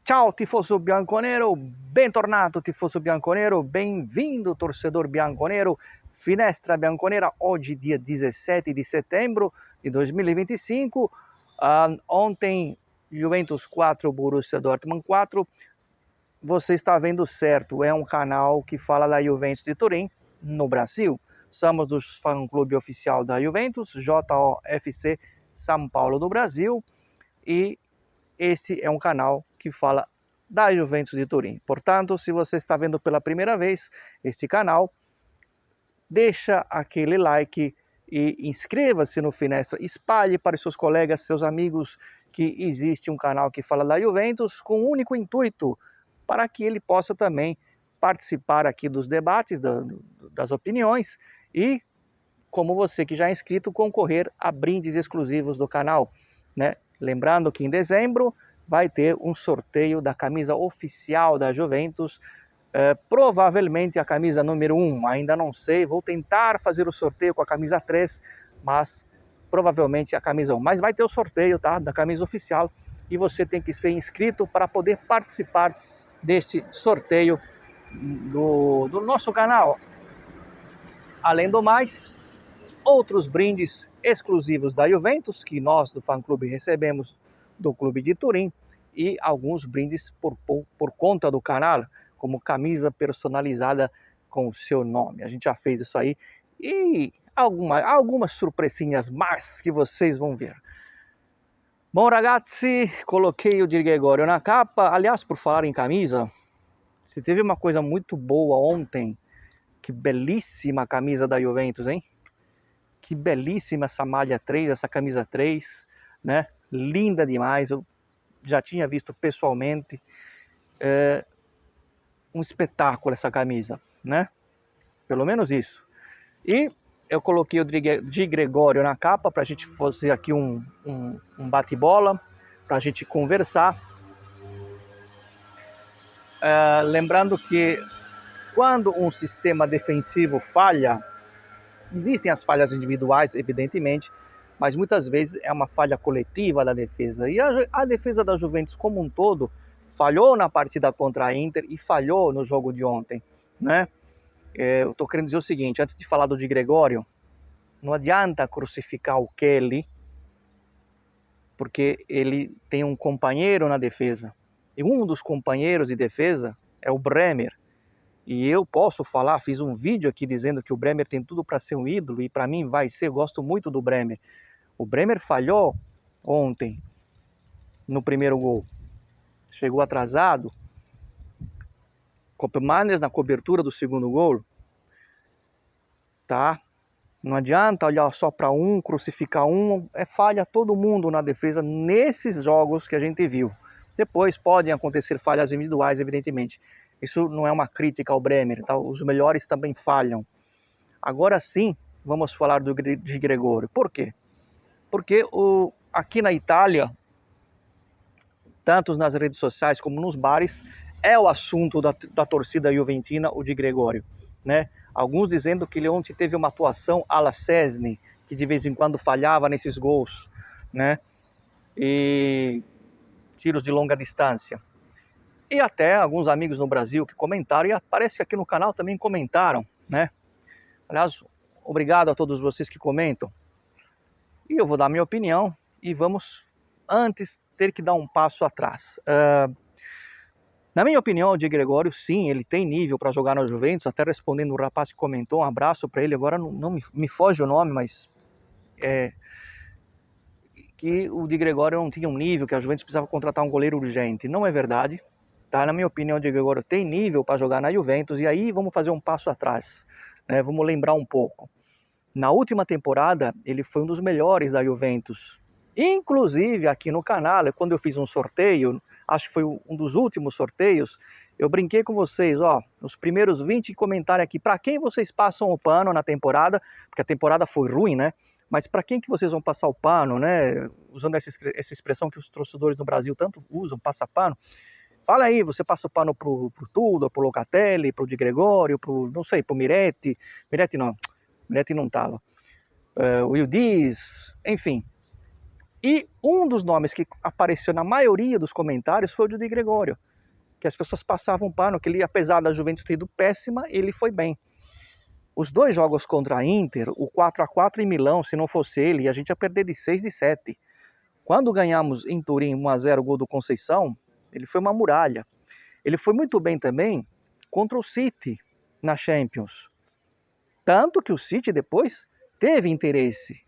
Ciao tifoso bianconero, bentornato tifoso bianconero, bem-vindo torcedor bianconero, Finestra Bianconera, oggi dia 17 di setembro di 2025, ontem Juventus 4, Borussia Dortmund 4, você está vendo certo, é um canal que fala da Juventus de Turim no Brasil, somos do fã-clube oficial da Juventus, JOFC São Paulo do Brasil, e esse é um canal que fala da Juventus de Turim. Portanto, se você está vendo pela primeira vez este canal, deixa aquele like e inscreva-se no Finestra, espalhe para os seus colegas, seus amigos que existe um canal que fala da Juventus com o único intuito para que ele possa também participar aqui dos debates, das opiniões e, como você que já é inscrito, concorrer a brindes exclusivos do canal, né? Lembrando que em dezembro vai ter um sorteio da camisa oficial da Juventus, provavelmente a camisa número 1, ainda não sei, vou tentar fazer o sorteio com a camisa 3, mas provavelmente a camisa 1. Mas vai ter o sorteio, tá, da camisa oficial e você tem que ser inscrito para poder participar deste sorteio do nosso canal. Além do mais, outros brindes exclusivos da Juventus, que nós do fã-clube recebemos do Clube de Turim, e alguns brindes por conta do canal, como camisa personalizada com o seu nome. A gente já fez isso aí, e algumas surpresinhas mais que vocês vão ver. Bom, ragazzi, coloquei o Di Gregorio na capa. Aliás, por falar em camisa, se teve uma coisa muito boa ontem, que belíssima camisa da Juventus, hein? Que belíssima essa malha 3, essa camisa 3, né? Linda demais, eu já tinha visto pessoalmente. Um espetáculo essa camisa, né? Pelo menos isso. E eu coloquei o Di Gregorio na capa para a gente fazer aqui um bate-bola, para a gente conversar. Lembrando que quando um sistema defensivo falha, existem as falhas individuais, evidentemente, mas muitas vezes é uma falha coletiva da defesa. E a defesa da Juventus como um todo falhou na partida contra a Inter e falhou no jogo de ontem, né? Eu estou querendo dizer o seguinte, antes de falar do Di Gregorio, não adianta crucificar o Kelly, porque ele tem um companheiro na defesa. E um dos companheiros de defesa é o Bremer. E eu posso falar, fiz um vídeo aqui dizendo que o Bremer tem tudo para ser um ídolo, e para mim vai ser, eu gosto muito do Bremer. O Bremer falhou ontem no primeiro gol. Chegou atrasado. Koopmeiners na cobertura do segundo gol. Tá? Não adianta olhar só para um, crucificar um. Falha todo mundo na defesa nesses jogos que a gente viu. Depois podem acontecer falhas individuais, evidentemente. Isso não é uma crítica ao Bremer, tá? Os melhores também falham. Agora sim, vamos falar do Di Gregorio. Por quê? Porque aqui na Itália, tanto nas redes sociais como nos bares, é o assunto da torcida juventina, o Di Gregorio, né? Alguns dizendo que ele ontem teve uma atuação à la Szczęsny, que de vez em quando falhava nesses gols, né? E tiros de longa distância. E até alguns amigos no Brasil que comentaram, e parece que aqui no canal também comentaram, né? Aliás, obrigado a todos vocês que comentam. E eu vou dar minha opinião e vamos, antes, ter que dar um passo atrás. Na minha opinião, o Di Gregorio, sim, ele tem nível para jogar na Juventus, até respondendo o rapaz que comentou, um abraço para ele, agora não me foge o nome, mas que o Di Gregorio não tinha um nível, que a Juventus precisava contratar um goleiro urgente. Não é verdade, tá? Na minha opinião, o Di Gregorio tem nível para jogar na Juventus, e aí vamos fazer um passo atrás, né? Vamos lembrar um pouco. Na última temporada, ele foi um dos melhores da Juventus. Inclusive, aqui no canal, quando eu fiz um sorteio, acho que foi um dos últimos sorteios, eu brinquei com vocês, ó, os primeiros 20 comentários aqui, para quem vocês passam o pano na temporada, porque a temporada foi ruim, né? Mas para quem que vocês vão passar o pano, né? Usando essa expressão que os torcedores no Brasil tanto usam, passa pano. Fala aí, você passa o pano pro Tudor, pro Locatelli, pro Di Gregorio, não sei, pro Miretti. Miretti não estava. O Yildiz, enfim. E um dos nomes que apareceu na maioria dos comentários foi o de Gregório, que as pessoas passavam pano, que ele, apesar da Juventus ter ido péssima, ele foi bem. Os dois jogos contra a Inter, o 4-4 em Milão, se não fosse ele, a gente ia perder de 6-7. Quando ganhamos em Turim 1-0 o gol do Conceição, ele foi uma muralha. Ele foi muito bem também contra o City na Champions. Tanto que o City depois teve interesse.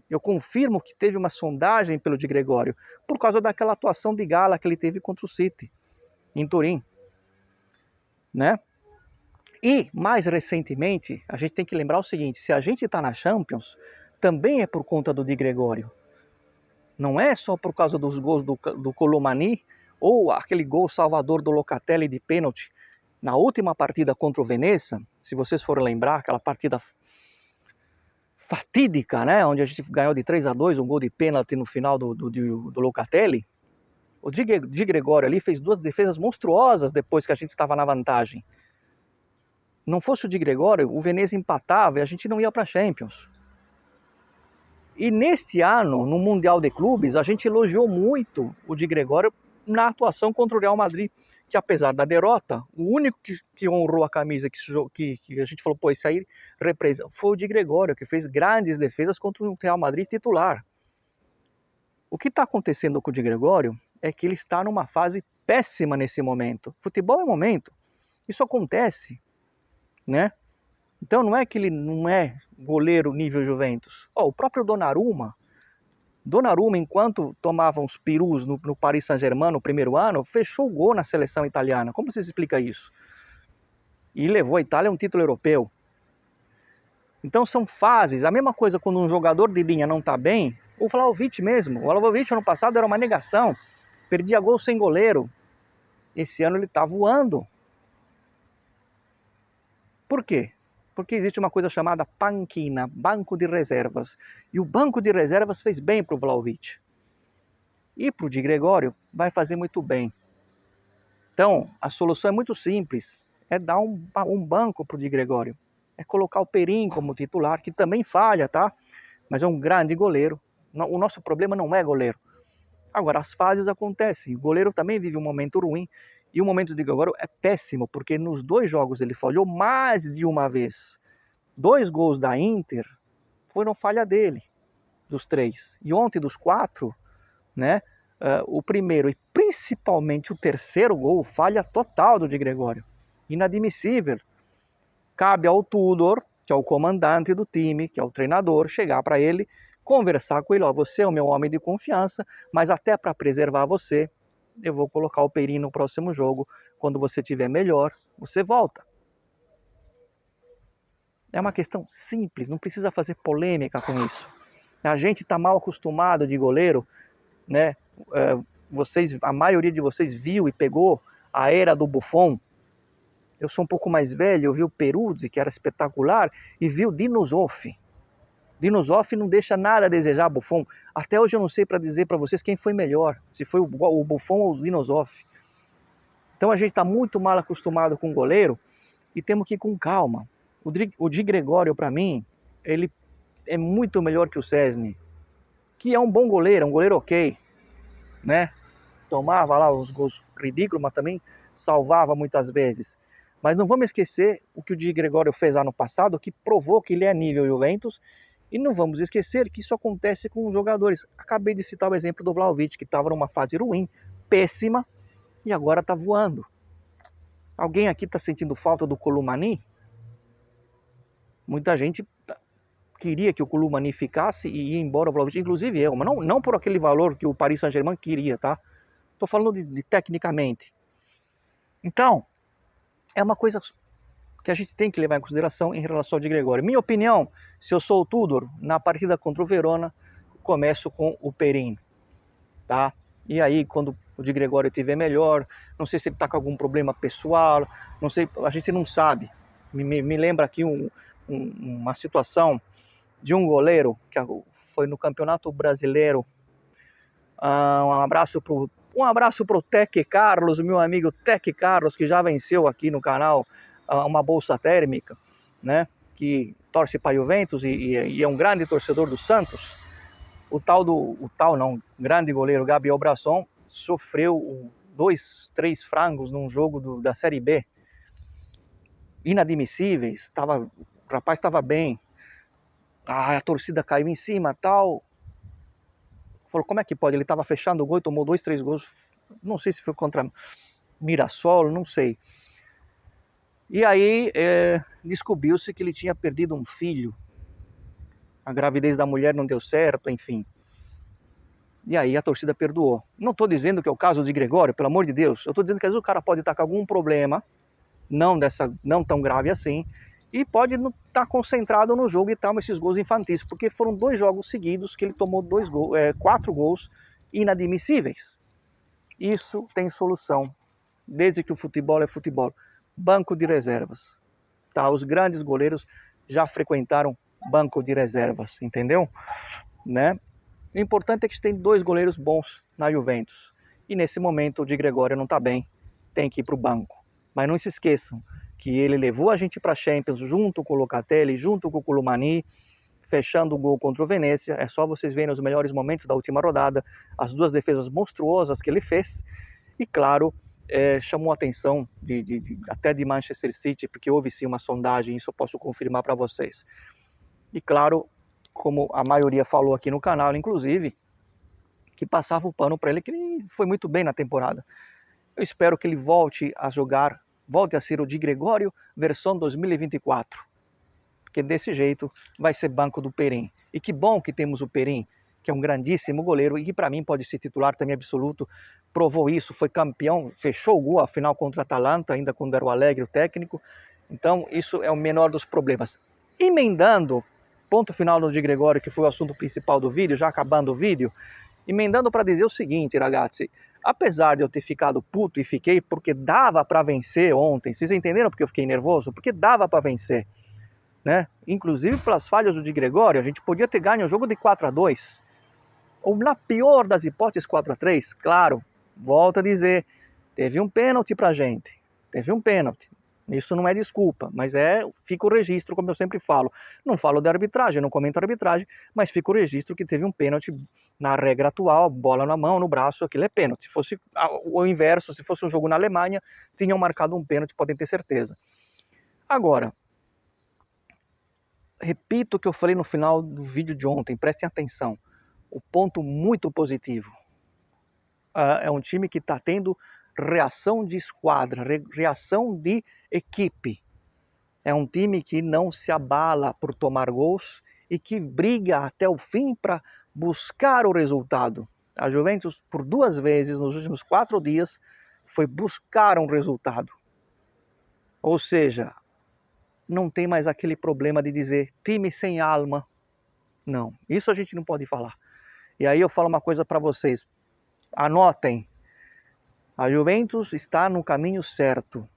Eu confirmo que teve uma sondagem pelo Di Gregório, por causa daquela atuação de gala que ele teve contra o City, em Turim. Né? E, mais recentemente, a gente tem que lembrar o seguinte, se a gente está na Champions, também é por conta do Di Gregório. Não é só por causa dos gols do Colomani, ou aquele gol salvador do Locatelli de pênalti, na última partida contra o Veneza, se vocês forem lembrar, aquela partida fatídica, né, onde a gente ganhou de 3-2, um gol de pênalti no final do Locatelli, o Di Gregório ali fez 2 defesas monstruosas depois que a gente estava na vantagem. Não fosse o Di Gregório, o Veneza empatava e a gente não ia para a Champions. E neste ano, no Mundial de Clubes, a gente elogiou muito o Di Gregório na atuação contra o Real Madrid, que apesar da derrota, o único que honrou a camisa, que a gente falou, pô, isso aí representa, foi o Di Gregório, que fez grandes defesas contra o Real Madrid titular. O que está acontecendo com o Di Gregório é que ele está numa fase péssima nesse momento. Futebol é momento. Isso acontece, né? Então não é que ele não é goleiro nível Juventus. O próprio Donnarumma, enquanto tomava uns perus no Paris Saint-Germain no primeiro ano, fechou o gol na seleção italiana. Como você explica isso? E levou a Itália a um título europeu. Então são fases. A mesma coisa quando um jogador de linha não está bem, o Vlahovic mesmo. O Vlahovic ano passado era uma negação. Perdia gol sem goleiro. Esse ano ele está voando. Por quê? Porque existe uma coisa chamada panquina, banco de reservas. E o banco de reservas fez bem para o Vlahovic. E para o Di Gregório vai fazer muito bem. Então, a solução é muito simples. É dar um banco para o Di Gregório. É colocar o Perin como titular, que também falha, tá? Mas é um grande goleiro. O nosso problema não é goleiro. Agora, as fases acontecem. O goleiro também vive um momento ruim. E o momento de Gregório é péssimo, porque nos 2 jogos ele falhou mais de uma vez. 2 gols da Inter foram falha dele, dos 3. E ontem, dos 4, né, o primeiro e principalmente o terceiro gol, falha total do Di Gregório. Inadmissível. Cabe ao Tudor, que é o comandante do time, que é o treinador, chegar para ele, conversar com ele, você é o meu homem de confiança, mas até para preservar você, eu vou colocar o Perin no próximo jogo. Quando você estiver melhor, você volta. É uma questão simples, não precisa fazer polêmica com isso. A gente está mal acostumado de goleiro, né? A maioria de vocês viu e pegou a era do Buffon. Eu sou um pouco mais velho, eu vi o Peruzzi, que era espetacular, e vi o Dino Zoff. Dino Zoff não deixa nada a desejar, Buffon. Até hoje eu não sei para dizer para vocês quem foi melhor, se foi o Buffon ou o Dino Zoff. Então a gente está muito mal acostumado com o goleiro e temos que ir com calma. O Di Gregório, para mim, ele é muito melhor que o Szczęsny, que é um bom goleiro, um goleiro ok, né? Tomava lá os gols ridículos, mas também salvava muitas vezes. Mas não vamos esquecer o que o Di Gregório fez ano passado, que provou que ele é nível Juventus. E não vamos esquecer que isso acontece com os jogadores. Acabei de citar o exemplo do Vlahovic, que estava numa fase ruim, péssima, e agora está voando. Alguém aqui está sentindo falta do Colomani? Muita gente queria que o Colomani ficasse e ia embora o Vlahovic, inclusive eu, mas não por aquele valor que o Paris Saint-Germain queria, tá? Estou falando de tecnicamente. Então, é uma coisa que a gente tem que levar em consideração em relação ao Di Gregório. Minha opinião, se eu sou o Tudor, na partida contra o Verona, começo com o Perin, tá? E aí, quando o Di Gregório estiver melhor, não sei se ele está com algum problema pessoal, não sei, a gente não sabe. Me lembra aqui uma situação de um goleiro que foi no Campeonato Brasileiro. Um abraço pro Tec Carlos, meu amigo Tec Carlos, que já venceu aqui no canal uma bolsa térmica, né? Que torce para Juventus e é um grande torcedor do Santos. o grande goleiro Gabriel Brasson sofreu 2, 3 frangos num jogo da Série B. Inadmissíveis, o rapaz estava bem. A torcida caiu em cima, tal. Falou, como é que pode? Ele estava fechando o gol e tomou 2, 3 gols. Não sei se foi contra Mirassol, não sei. E aí descobriu-se que ele tinha perdido um filho. A gravidez da mulher não deu certo, enfim. E aí a torcida perdoou. Não estou dizendo que é o caso de Gregório, pelo amor de Deus. Eu estou dizendo que às vezes o cara pode estar com algum problema, não tão grave assim, e pode não estar concentrado no jogo e tomar esses gols infantis, porque foram 2 jogos seguidos que ele tomou 4 gols inadmissíveis. Isso tem solução, desde que o futebol é futebol. Banco de reservas. Tá? Os grandes goleiros já frequentaram banco de reservas, entendeu? Né? O importante é que tem 2 goleiros bons na Juventus. E nesse momento o Di Gregório não está bem, tem que ir para o banco. Mas não se esqueçam que ele levou a gente para a Champions junto com o Locatelli, junto com o Colomani, fechando o gol contra o Venezia. É só vocês verem os melhores momentos da última rodada, as 2 defesas monstruosas que ele fez. E claro, chamou a atenção até de Manchester City, porque houve sim uma sondagem, isso eu posso confirmar para vocês. E claro, como a maioria falou aqui no canal, inclusive, que passava o pano para ele, que ele foi muito bem na temporada. Eu espero que ele volte a ser o Di Gregório versão 2024. Porque desse jeito vai ser banco do Perin. E que bom que temos o Perin, que é um grandíssimo goleiro e que para mim pode ser titular também absoluto. Provou isso, foi campeão, fechou o gol a final contra a Atalanta, ainda quando era o Alegre o técnico. Então isso é o menor dos problemas. Emendando, ponto final do Di Gregório, que foi o assunto principal do vídeo, já acabando o vídeo, emendando para dizer o seguinte, ragazzi, apesar de eu ter ficado puto, e fiquei porque dava para vencer ontem, vocês entenderam porque eu fiquei nervoso? Porque dava para vencer, né? Inclusive pelas falhas do Di Gregório, a gente podia ter ganho o jogo de 4-2, ou na pior das hipóteses 4-3, claro, volto a dizer, teve um pênalti pra gente, teve um pênalti. Isso não é desculpa, mas fica o registro, como eu sempre falo. Não falo da arbitragem, não comento a arbitragem, mas fica o registro que teve um pênalti na regra atual, bola na mão, no braço, aquilo é pênalti. Se fosse o inverso, se fosse um jogo na Alemanha, tinham marcado um pênalti, podem ter certeza. Agora, repito o que eu falei no final do vídeo de ontem, prestem atenção. O ponto muito positivo. É um time que está tendo reação de esquadra, reação de equipe. É um time que não se abala por tomar gols e que briga até o fim para buscar o resultado. A Juventus, por 2 vezes nos últimos 4 dias, foi buscar um resultado. Ou seja, não tem mais aquele problema de dizer time sem alma. Não, isso a gente não pode falar. E aí eu falo uma coisa para vocês, anotem. A Juventus está no caminho certo.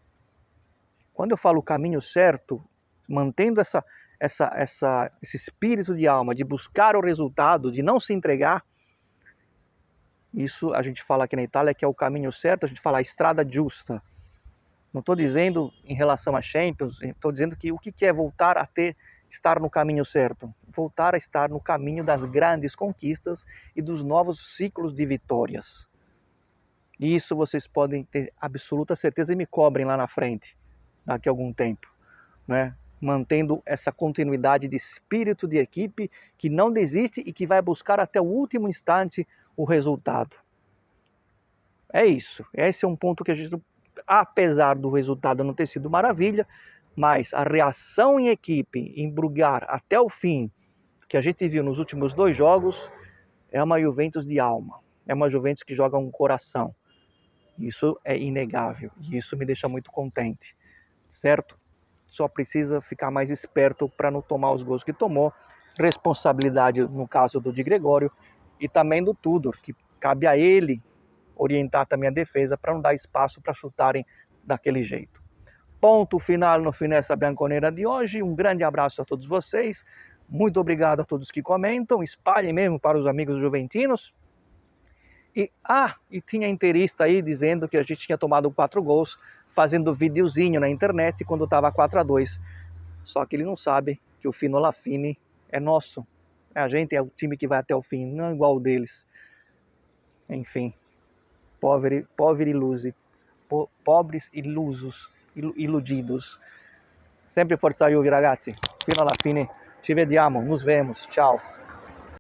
Quando eu falo caminho certo, mantendo esse espírito de alma, de buscar o resultado, de não se entregar, isso a gente fala aqui na Itália que é o caminho certo, a gente fala a estrada justa. Não estou dizendo em relação a Champions, estou dizendo que o que é voltar a estar no caminho certo? Voltar a estar no caminho das grandes conquistas e dos novos ciclos de vitórias. E isso vocês podem ter absoluta certeza e me cobrem lá na frente, daqui a algum tempo, né? Mantendo essa continuidade de espírito de equipe que não desiste e que vai buscar até o último instante o resultado. É isso. Esse é um ponto que a gente, apesar do resultado não ter sido maravilha, mas a reação em equipe, em brigar até o fim, que a gente viu nos últimos 2 jogos, é uma Juventus de alma. É uma Juventus que joga um coração. Isso é inegável e isso me deixa muito contente, certo? Só precisa ficar mais esperto para não tomar os gols que tomou. Responsabilidade no caso do Di Gregório e também do Tudor, que cabe a ele orientar também a defesa para não dar espaço para chutarem daquele jeito. Ponto final no Finestra Bianconera de hoje. Um grande abraço a todos vocês. Muito obrigado a todos que comentam. Espalhem mesmo para os amigos juventinos. E tinha interista aí dizendo que a gente tinha tomado 4 gols fazendo videozinho na internet quando estava 4-2. Só que ele não sabe que o Fino alla fine é nosso. A gente é o time que vai até o fim, não é igual o deles. Enfim, pobres ilusos, iludidos. Sempre forza Juve, ragazzi. Fino alla fine. Ci vediamo, nos vemos. Ciao.